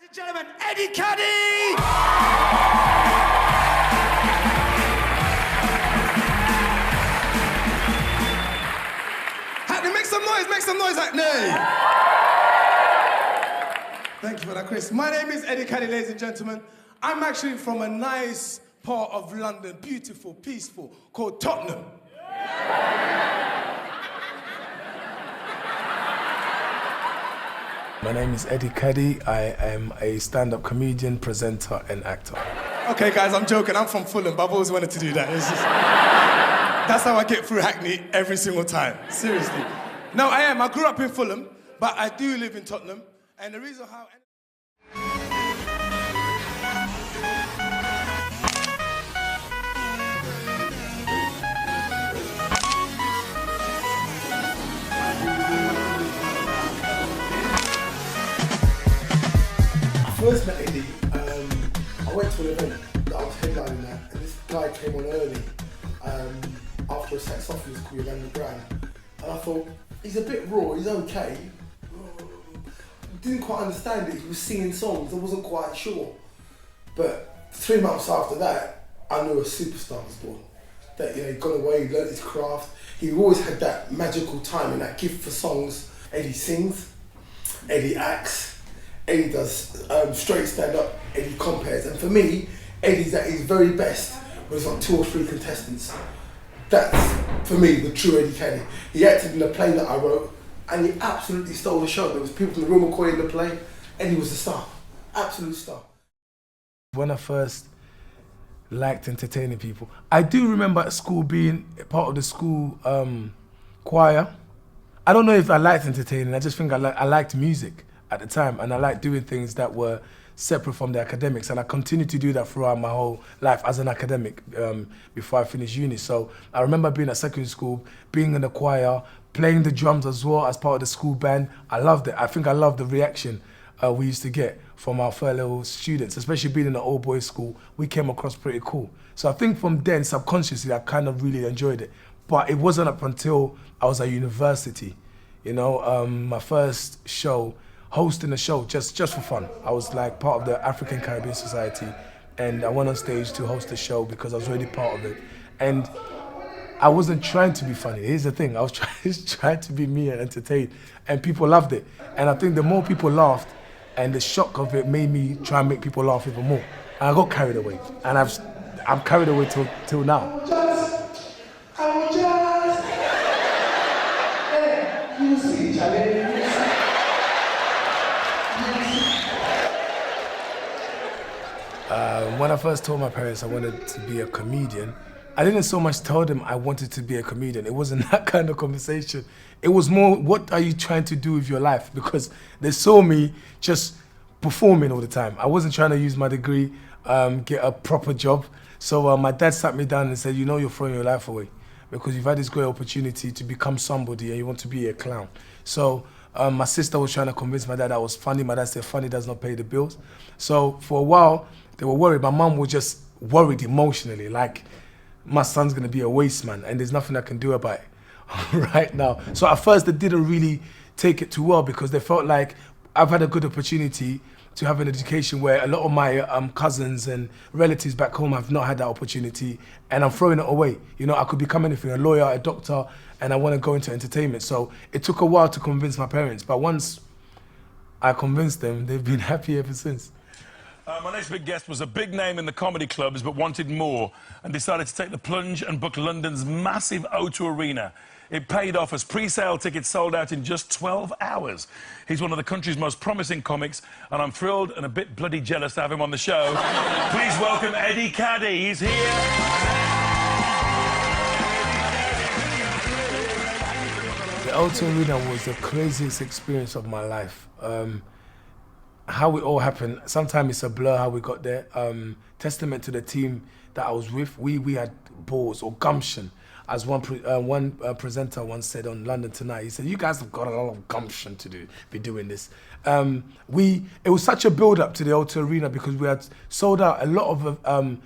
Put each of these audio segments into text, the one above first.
Ladies and gentlemen, Eddie Kadi! Hackney, make some noise, Hackney! Thank you for that, Chris. My name is Eddie Kadi, ladies and gentlemen. I'm actually from a nice part of London, beautiful, peaceful, called Tottenham. My name is Eddie Kadi. I am a stand-up comedian, presenter, and actor. Okay, guys, I'm joking. I'm from Fulham, but I've always wanted to do that. That's how I get through Hackney every single time. Seriously. No, I am. I grew up in Fulham, but I do live in Tottenham. And the reason how... I first met Eddie, I went to an event that I was headlining at, and this guy came on early after a sex off, he was called Yolanda Brown, and I thought, he's a bit raw, he's okay. Didn't quite understand it, he was singing songs, I wasn't quite sure. But 3 months after that, I knew a superstar was born. That, you know, he'd gone away, he learnt his craft, he always had that magical time and that gift for songs. Eddie sings, Eddie acts, Eddie does straight stand-up, Eddie compares, and for me, Eddie's at his very best when there's like 2 or 3 contestants. That's, for me, the true Eddie Kadi. He acted in a play that I wrote, and he absolutely stole the show. There was people in the room recording the play, Eddie was the star, absolute star. When I first liked entertaining people, I do remember at school being part of the school choir. I don't know if I liked entertaining, I just think I liked music at the time, and I liked doing things that were separate from the academics, and I continued to do that throughout my whole life as an academic before I finished uni. So I remember being at secondary school, being in the choir, playing the drums as well as part of the school band. I loved it. I think I loved the reaction we used to get from our fellow students, especially being in an all boys school. We came across pretty cool. So I think from then, subconsciously, I kind of really enjoyed it. But it wasn't up until I was at university, you know, my first show, hosting a show just for fun. I was like part of the African Caribbean Society, and I went on stage to host a show because I was already part of it. And I wasn't trying to be funny. Here's the thing, I was trying to be me and entertain, and people loved it. And I think the more people laughed, and the shock of it made me try and make people laugh even more. And I got carried away, and I'm carried away till now. When I first told my parents I wanted to be a comedian, I didn't so much tell them I wanted to be a comedian. It wasn't that kind of conversation. It was more, what are you trying to do with your life? Because they saw me just performing all the time. I wasn't trying to use my degree, get a proper job. So my dad sat me down and said, you know, you're throwing your life away because you've had this great opportunity to become somebody and you want to be a clown. So my sister was trying to convince my dad I was funny. My dad said funny does not pay the bills. So for a while, they were worried. My mum was just worried emotionally, like my son's gonna be a waste man and there's nothing I can do about it right now. So at first they didn't really take it too well because they felt like I've had a good opportunity to have an education where a lot of my cousins and relatives back home have not had that opportunity, and I'm throwing it away. You know, I could become anything, a lawyer, a doctor, and I want to go into entertainment. So it took a while to convince my parents, but once I convinced them, they've been happy ever since. My next big guest was a big name in the comedy clubs but wanted more and decided to take the plunge and book London's massive O2 Arena. It paid off as pre-sale tickets sold out in just 12 hours. He's one of the country's most promising comics, and I'm thrilled and a bit bloody jealous to have him on the show. Please welcome Eddie Kadi. He's here. The O2 Arena was the craziest experience of my life. How it all happened, sometimes it's a blur how we got there. Testament to the team that I was with, we had balls or gumption. As one presenter once said on London Tonight, he said, you guys have got a lot of gumption to be doing this. It was such a build-up to the O2 Arena because we had sold out a lot of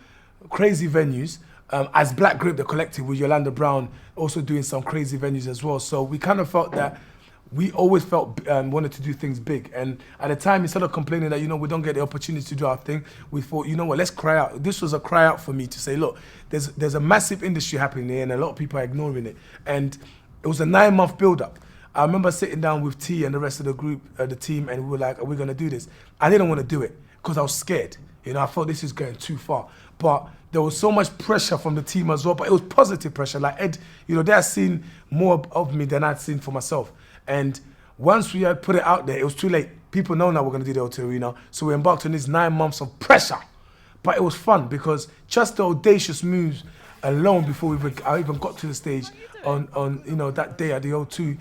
crazy venues. As Black Grape, the collective, with Yolanda Brown also doing some crazy venues as well. So we kind of felt that we always felt wanted to do things big. And at the time, instead of complaining that, we don't get the opportunity to do our thing, we thought, you know what, let's cry out. This was a cry out for me to say, look, there's a massive industry happening here and a lot of people are ignoring it. And it was a 9-month build-up. I remember sitting down with T and the rest of the group, the team, and we were like, are we gonna do this? I didn't want to do it because I was scared. I thought this is going too far. But there was so much pressure from the team as well, but it was positive pressure. Like Ed, they had seen more of me than I'd seen for myself. And once we had put it out there, it was too late. People know now we're going to do the O2 Arena. So we embarked on these 9 months of pressure. But it was fun because just the audacious moves alone before I even got to the stage on that day at the O2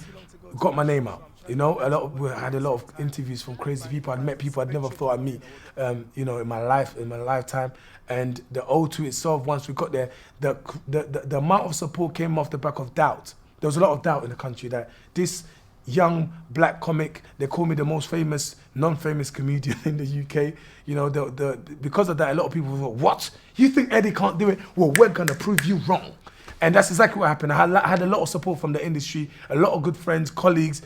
got my name out. We had a lot of interviews from crazy people. I'd met people I'd never thought I'd meet, in my lifetime. And the O2 itself, once we got there, the amount of support came off the back of doubt. There was a lot of doubt in the country that this young black comic, they call me the most famous, non-famous comedian in the UK. Because of that, a lot of people thought, what? You think Eddie can't do it? Well, we're gonna prove you wrong. And that's exactly what happened. I had a lot of support from the industry, a lot of good friends, colleagues,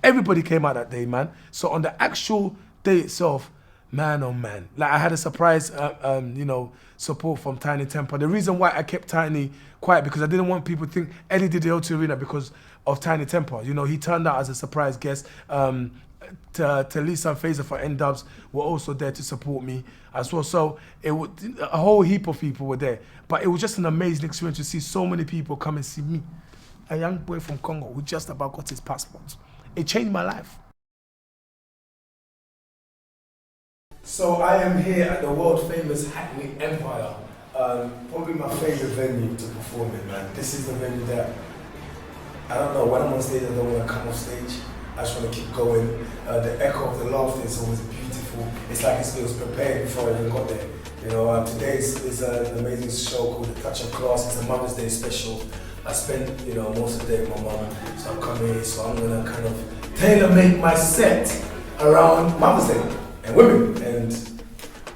everybody came out that day, man. So on the actual day itself, man, oh man. Like I had a surprise, support from Tiny Temper. The reason why I kept Tiny quiet because I didn't want people to think Eddie did the O2 Arena because of Tiny Temper. He turned out as a surprise guest. Talisa and Fazer for N-Dubs were also there to support me as well. So a whole heap of people were there. But it was just an amazing experience to see so many people come and see me, a young boy from Congo who just about got his passport. It changed my life. So I am here at the world famous Hackney Empire. Probably my favorite venue to perform in, man. This is the venue that, I don't know, when I'm on stage I don't want to come off stage. I just want to keep going. The echo of the laughter is always beautiful. It's like it was prepared before I even got there. Today is an amazing show called The Touch of Class. It's a Mother's Day special. I spent, most of the day with my mum, so I'm coming here, so I'm gonna kind of tailor-make my set around Mother's Day and women and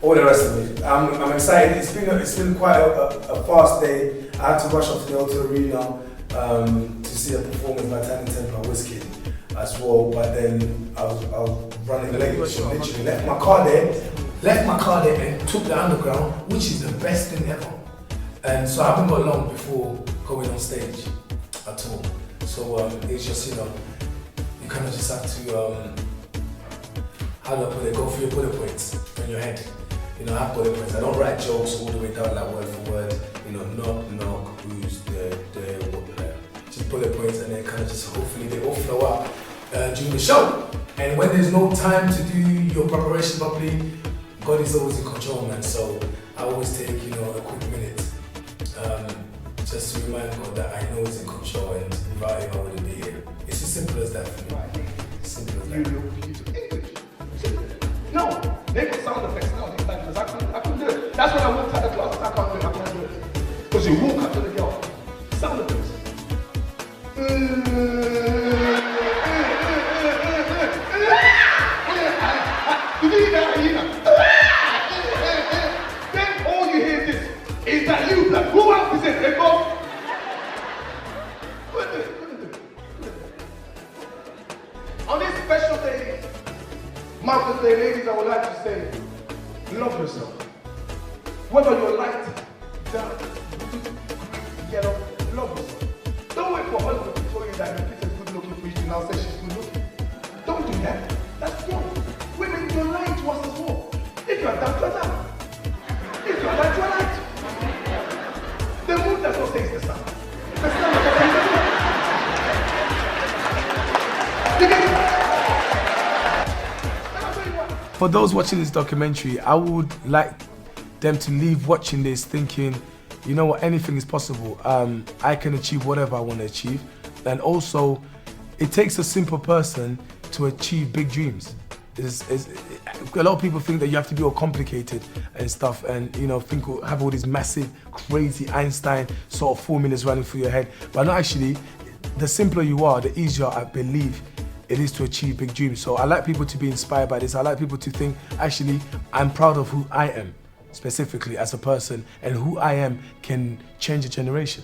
all the rest of it. I'm excited. It's been quite a fast day. I had to rush off to the O2 Arena to see a performance by Tiny Temper Wizkid as well, but then I was running late, so literally left my car there and took the underground, which is the best thing ever. And so I haven't got long before going on stage at all. So it's just, you kind of just have to, how do I put it, go through your bullet points in your head. I have bullet points. I don't write jokes all the way down like word for word. Knock, who's there, what, just bullet points, and then kind of just hopefully they all flow out during the show. And when there's no time to do your preparation properly, God is always in control, man. So I always take, a quick minute just to remind God that I know He's in control, and without Him I wouldn't be here. It's as simple as that for me. Simple as that. No, they put sound effects now. These times I couldn't do it. That's when I walked out of the class. I can't do it. Because you walk up to the girl, sound effects. Then all you hear is that you black. Who else is it? They both. Couldn't do it. On this special day, Mother's Day, ladies, I would like to say, love yourself. Whether you're light, dark, yellow, love yourself. Don't wait for Hollywood to tell you that your is good looking for you to now say she's good looking. Don't do that. That's wrong. Women, you're lying to us as well. If you're dark, you're dark. If you're light, you're light. The moon does not taste the sun. The sun does not taste the moon. You get it? For those watching this documentary, I would like them to leave watching this thinking, you know what, anything is possible. I can achieve whatever I want to achieve. And also, it takes a simple person to achieve big dreams. A lot of people think that you have to be all complicated and stuff, and have all these massive, crazy Einstein sort of formulas running through your head. But not actually, the simpler you are, the easier I believe it is to achieve big dreams. So I like people to be inspired by this. I like people to think, actually, I'm proud of who I am, specifically as a person, and who I am can change a generation.